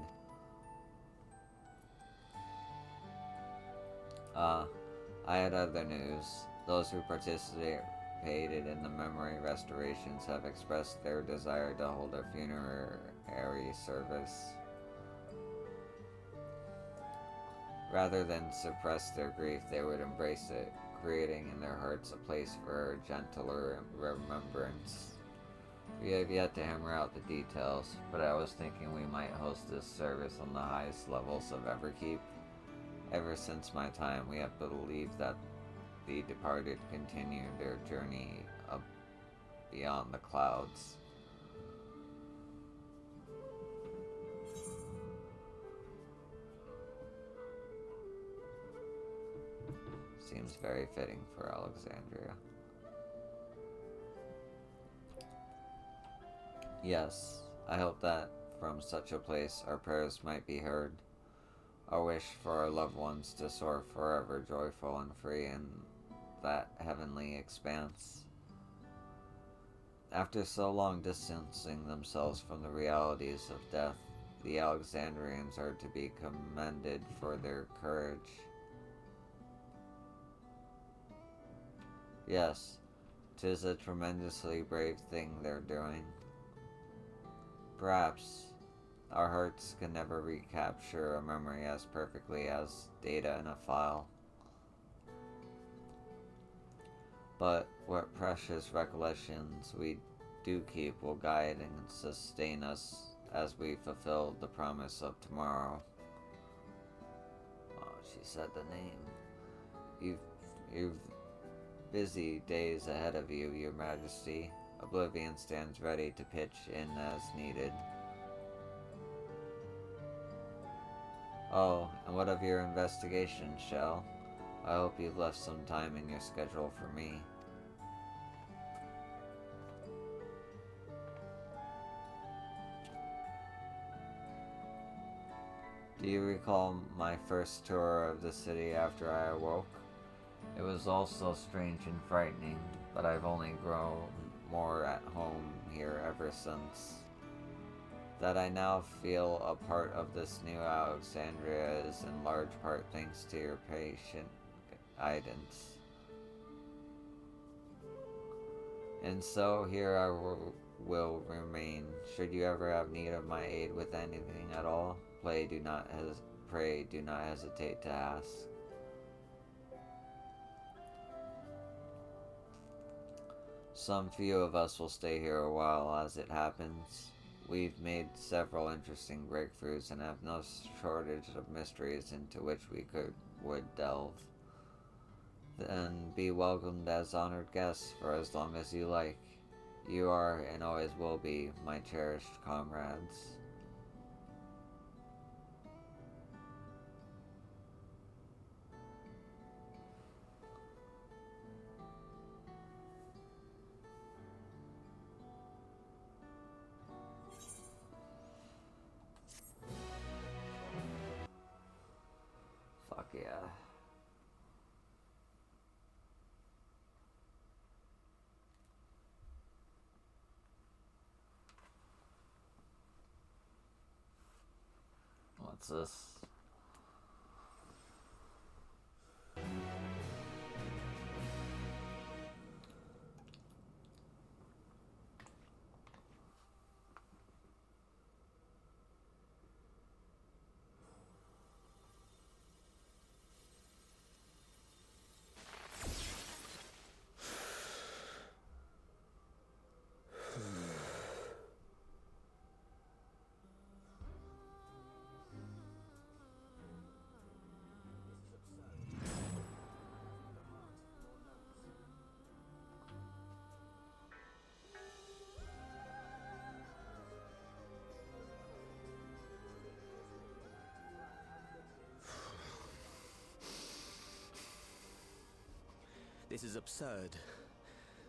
S1: I had other news. Those who participated in the memory restorations have expressed their desire to hold a funerary service. Rather than suppress their grief, they would embrace it, creating in their hearts a place for a gentler remembrance. We have yet to hammer out the details, but I was thinking we might host this service on the highest levels of Everkeep. Ever since my time, we have believed that the departed continue their journey up beyond the clouds. Seems very fitting for Alexandria. Yes, I hope that from such a place our prayers might be heard. Our wish for our loved ones to soar forever joyful and free in that heavenly expanse. After so long distancing themselves from the realities of death, the Alexandrians are to be commended for their courage. Yes, 'tis a tremendously brave thing they're doing. Perhaps our hearts can never recapture a memory as perfectly as data in a file. But what precious recollections we do keep will guide and sustain us as we fulfill the promise of tomorrow. Oh, she said the name. You've busy days ahead of you, Your Majesty. Oblivion stands ready to pitch in as needed. Oh, and what of your investigation, Shell? I hope you've left some time in your schedule for me. Do you recall my first tour of the city after I awoke? It was all so strange and frightening, but I've only grown more at home here ever since. That I now feel a part of this new Alexandria is in large part thanks to your patient guidance. And so here I will remain. Should you ever have need of my aid with anything at all, pray do not hesitate to ask. Some few of us will stay here a while as it happens. We've made several interesting breakthroughs and have no shortage of mysteries into which we would delve. Then be welcomed as honored guests for as long as you like. You are and always will be my cherished comrades. Fuck yeah. What's this?
S14: This is absurd.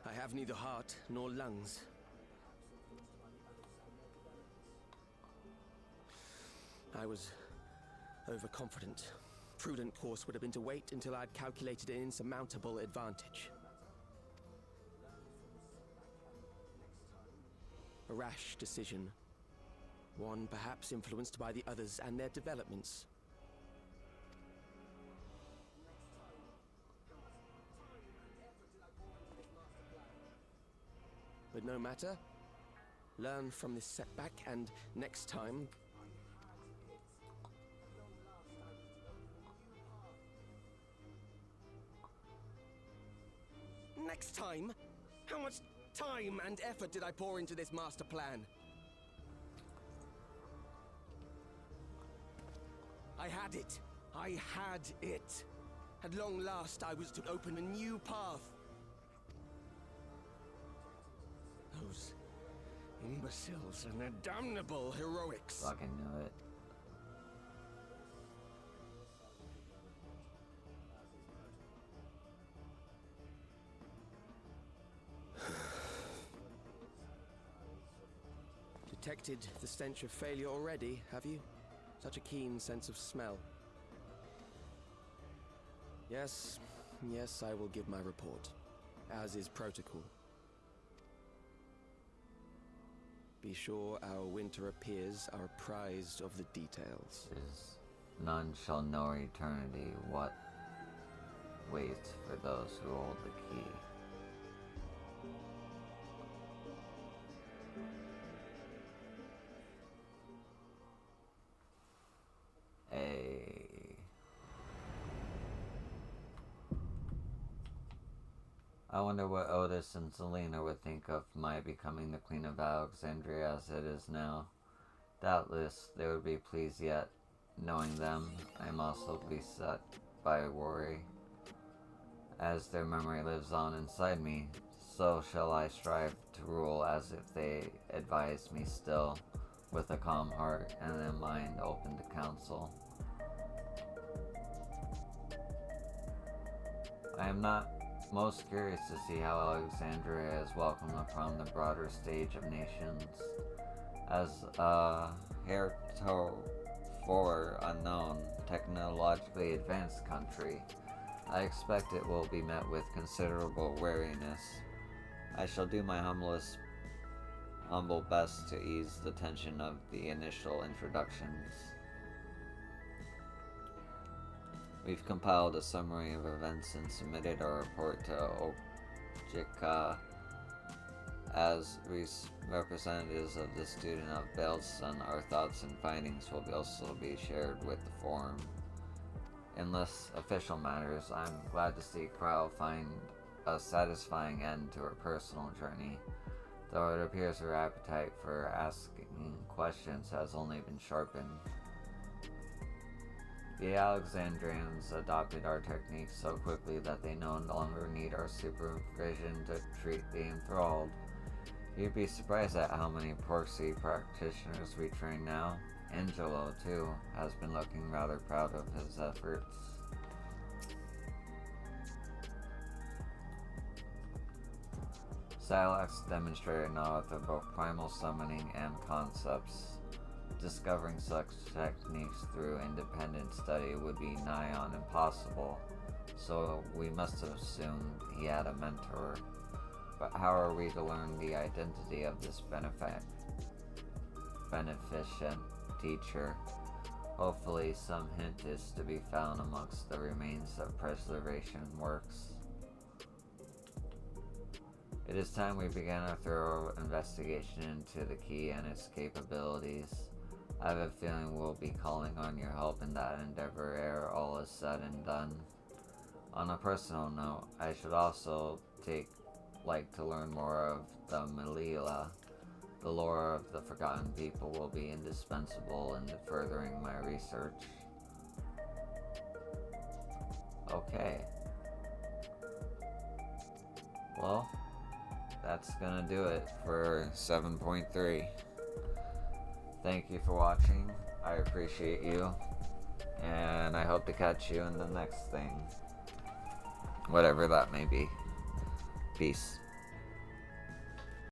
S14: I have neither heart nor lungs. I was overconfident. Prudent course would have been to wait until I'd calculated an insurmountable advantage. A rash decision. One perhaps influenced by the others and their developments. But no matter. Learn from this setback, and next time... Next time? How much time and effort did I pour into this master plan? I had it. I had it. At long last, I was to open a new path. Those imbeciles and their damnable heroics.
S1: Fucking knew it.
S14: Detected the stench of failure already, have you? Such a keen sense of smell. Yes, I will give my report, as is protocol. Be sure our winter peers are apprised of the details.
S1: None shall know eternity what waits for those who hold the key. I wonder what Otis and Selena would think of my becoming the Queen of Alexandria as it is now. Doubtless they would be pleased, yet knowing them, I am also beset by worry. As their memory lives on inside me, so shall I strive to rule as if they advised me still, with a calm heart and a mind open to counsel. I am not most curious to see how Alexandria is welcomed upon the broader stage of nations. As a heretofore unknown, technologically advanced country, I expect it will be met with considerable wariness. I shall do my humble best to ease the tension of the initial introductions. We've compiled a summary of events and submitted our report to Ojika. As representatives of the student of Baleson, our thoughts and findings will also be shared with the forum. In less official matters, I'm glad to see Crow find a satisfying end to her personal journey, though it appears her appetite for asking questions has only been sharpened. The Alexandrians adopted our techniques so quickly that they no longer need our supervision to treat the enthralled. You'd be surprised at how many proxy practitioners we train now. Angelo, too, has been looking rather proud of his efforts. Silax demonstrated knowledge of both primal summoning and concepts. Discovering such techniques through independent study would be nigh on impossible, so we must have assumed he had a mentor. But how are we to learn the identity of this beneficent teacher? Hopefully some hint is to be found amongst the remains of preservation works. It is time we began a thorough investigation into the key and its capabilities. I have a feeling we'll be calling on your help in that endeavor ere all is said and done. On a personal note, I should also like to learn more of the Melila. The lore of the Forgotten People will be indispensable in furthering my research. Okay. Well, that's gonna do it for 7.3. Thank you for watching. I appreciate you. And I hope to catch you in the next thing. Whatever that may be. Peace.